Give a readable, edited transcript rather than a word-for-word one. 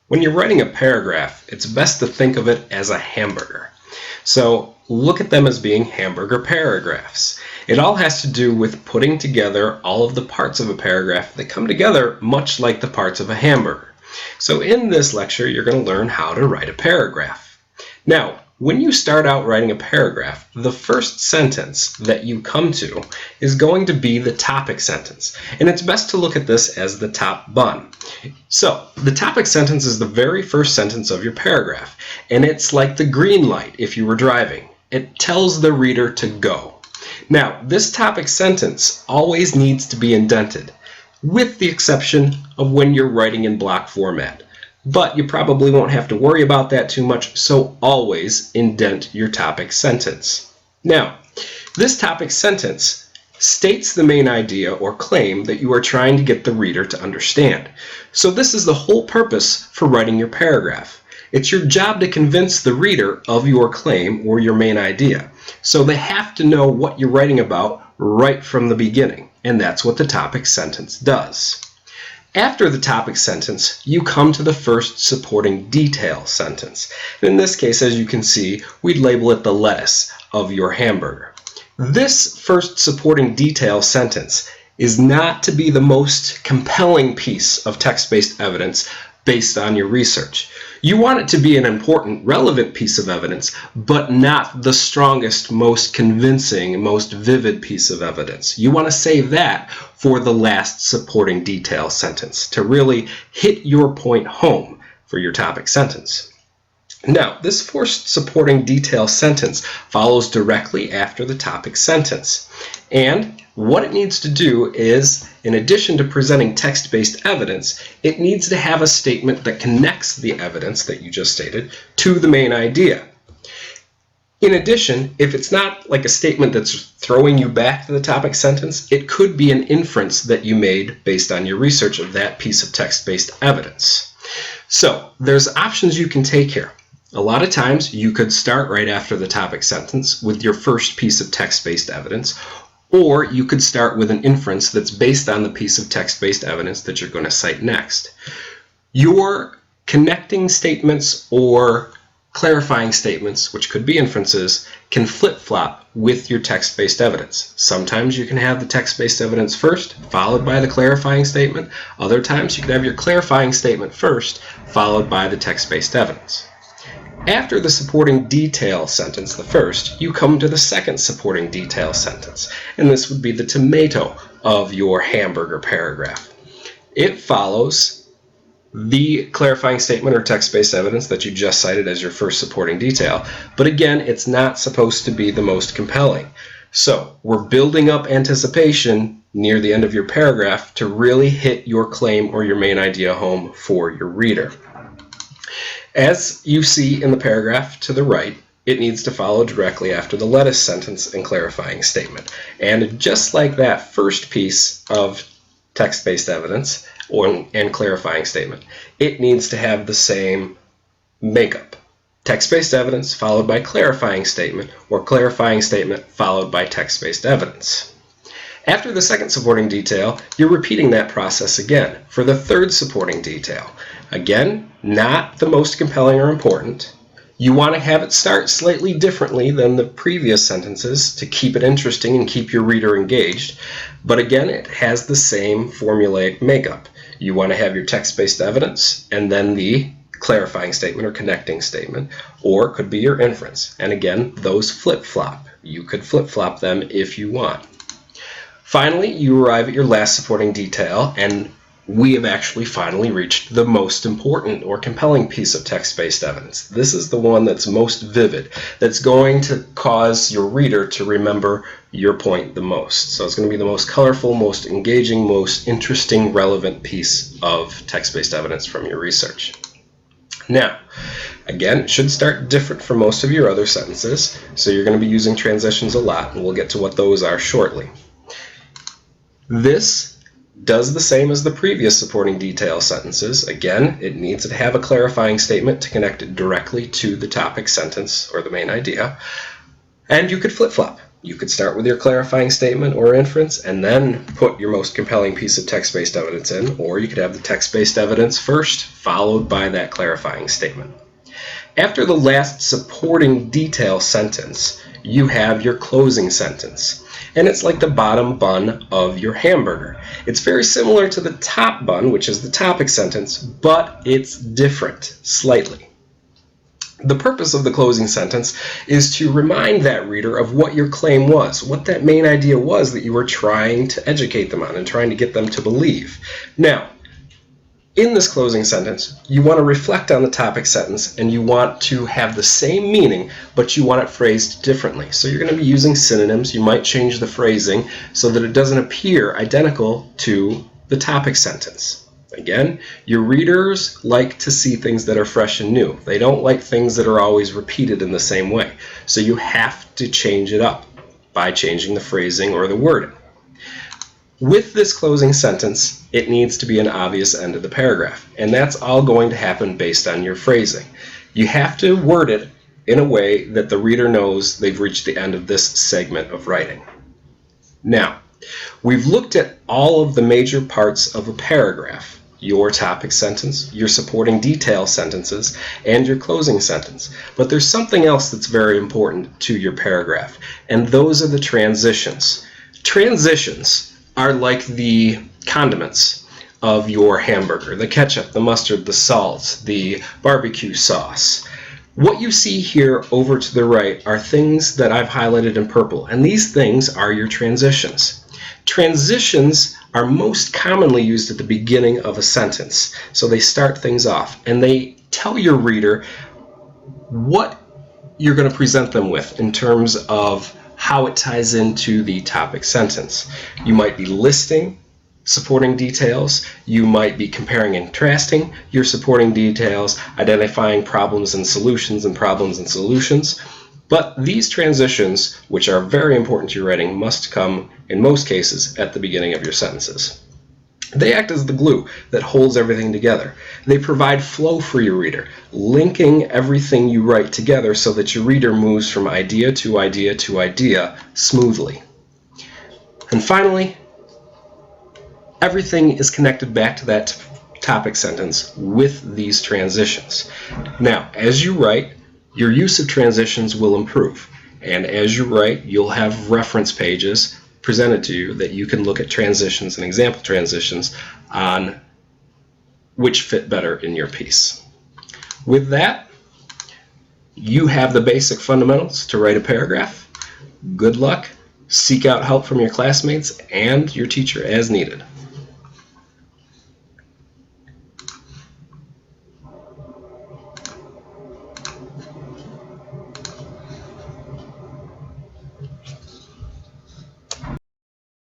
When you're writing a paragraph, it's best to think of it as a hamburger. So look at them as being hamburger paragraphs. It all has to do with putting together all of the parts of a paragraph that come together much like the parts of a hamburger. So in this lecture, you're going to learn how to write a paragraph. Now, when you start out writing a paragraph, the first sentence that you come to is going to be the topic sentence. And it's best to look at this as the top bun. So, the topic sentence is the very first sentence of your paragraph. And it's like the green light if you were driving. It tells the reader to go. Now, this topic sentence always needs to be indented, with the exception of when you're writing in block format. But you probably won't have to worry about that too much, so always indent your topic sentence. Now, this topic sentence states the main idea or claim that you are trying to get the reader to understand. So this is the whole purpose for writing your paragraph. It's your job to convince the reader of your claim or your main idea. So they have to know what you're writing about right from the beginning, and that's what the topic sentence does. After the topic sentence, you come to the first supporting detail sentence. In this case, as you can see, we'd label it the lettuce of your hamburger. This first supporting detail sentence is not to be the most compelling piece of text-based evidence based on your research. You want it to be an important, relevant piece of evidence, but not the strongest, most convincing, most vivid piece of evidence. You want to save that for the last supporting detail sentence to really hit your point home for your topic sentence. Now, this first supporting detail sentence follows directly after the topic sentence. And what it needs to do is, in addition to presenting text-based evidence, it needs to have a statement that connects the evidence that you just stated to the main idea. In addition, if it's not like a statement that's throwing you back to the topic sentence, it could be an inference that you made based on your research of that piece of text-based evidence. So, there's options you can take here. A lot of times, you could start right after the topic sentence with your first piece of text-based evidence, or you could start with an inference that's based on the piece of text-based evidence that you're going to cite next. Your connecting statements or clarifying statements, which could be inferences, can flip-flop with your text-based evidence. Sometimes you can have the text-based evidence first, followed by the clarifying statement. Other times you can have your clarifying statement first, followed by the text-based evidence. After the supporting detail sentence, the first, you come to the second supporting detail sentence, and this would be the tomato of your hamburger paragraph. It follows the clarifying statement or text-based evidence that you just cited as your first supporting detail, but again, it's not supposed to be the most compelling. So we're building up anticipation near the end of your paragraph to really hit your claim or your main idea home for your reader. As you see in the paragraph to the right, it needs to follow directly after the lettuce sentence and clarifying statement. And just like that first piece of text-based evidence and clarifying statement, it needs to have the same makeup. Text-based evidence followed by clarifying statement, or clarifying statement followed by text-based evidence. After the second supporting detail, you're repeating that process again for the third supporting detail. Again, not the most compelling or important. You want to have it start slightly differently than the previous sentences to keep it interesting and keep your reader engaged. But again, it has the same formulaic makeup. You want to have your text-based evidence and then the clarifying statement or connecting statement, or it could be your inference. And again, those flip-flop. You could flip-flop them if you want. Finally, you arrive at your last supporting detail, and we have actually finally reached the most important or compelling piece of text-based evidence. This is the one that's most vivid, that's going to cause your reader to remember your point the most. So it's going to be the most colorful, most engaging, most interesting, relevant piece of text-based evidence from your research. Now, again, it should start different from most of your other sentences, so you're going to be using transitions a lot, and we'll get to what those are shortly. This does the same as the previous supporting detail sentences. Again, it needs to have a clarifying statement to connect it directly to the topic sentence or the main idea. And you could flip-flop. You could start with your clarifying statement or inference and then put your most compelling piece of text-based evidence in, or you could have the text-based evidence first, followed by that clarifying statement. After the last supporting detail sentence, you have your closing sentence. And it's like the bottom bun of your hamburger. It's very similar to the top bun, which is the topic sentence, but it's different slightly. The purpose of the closing sentence is to remind that reader of what your claim was, what that main idea was that you were trying to educate them on and trying to get them to believe. Now, in this closing sentence, you want to reflect on the topic sentence and you want to have the same meaning, but you want it phrased differently. So you're going to be using synonyms. You might change the phrasing so that it doesn't appear identical to the topic sentence. Again, your readers like to see things that are fresh and new. They don't like things that are always repeated in the same way. So you have to change it up by changing the phrasing or the wording. With this closing sentence, it needs to be an obvious end of the paragraph, and that's all going to happen based on your phrasing. You have to word it in a way that the reader knows they've reached the end of this segment of writing. Now, we've looked at all of the major parts of a paragraph: your topic sentence, your supporting detail sentences, and your closing sentence. But there's something else that's very important to your paragraph, and those are the transitions. Transitions are like the condiments of your hamburger: the ketchup, the mustard, the salt, the barbecue sauce. What you see here over to the right are things that I've highlighted in purple, and these things are your transitions. Transitions are most commonly used at the beginning of a sentence. So they start things off and they tell your reader what you're going to present them with in terms of how it ties into the topic sentence. You might be listing supporting details. You might be comparing and contrasting your supporting details, identifying problems and solutions and problems and solutions. But these transitions, which are very important to your writing, must come, in most cases, at the beginning of your sentences. They act as the glue that holds everything together. They provide flow for your reader, linking everything you write together so that your reader moves from idea to idea to idea smoothly. And finally, everything is connected back to that topic sentence with these transitions. Now, as you write, your use of transitions will improve. And as you write, you'll have reference pages presented to you that you can look at transitions and example transitions on which fit better in your piece. With that, you have the basic fundamentals to write a paragraph. Good luck. Seek out help from your classmates and your teacher as needed.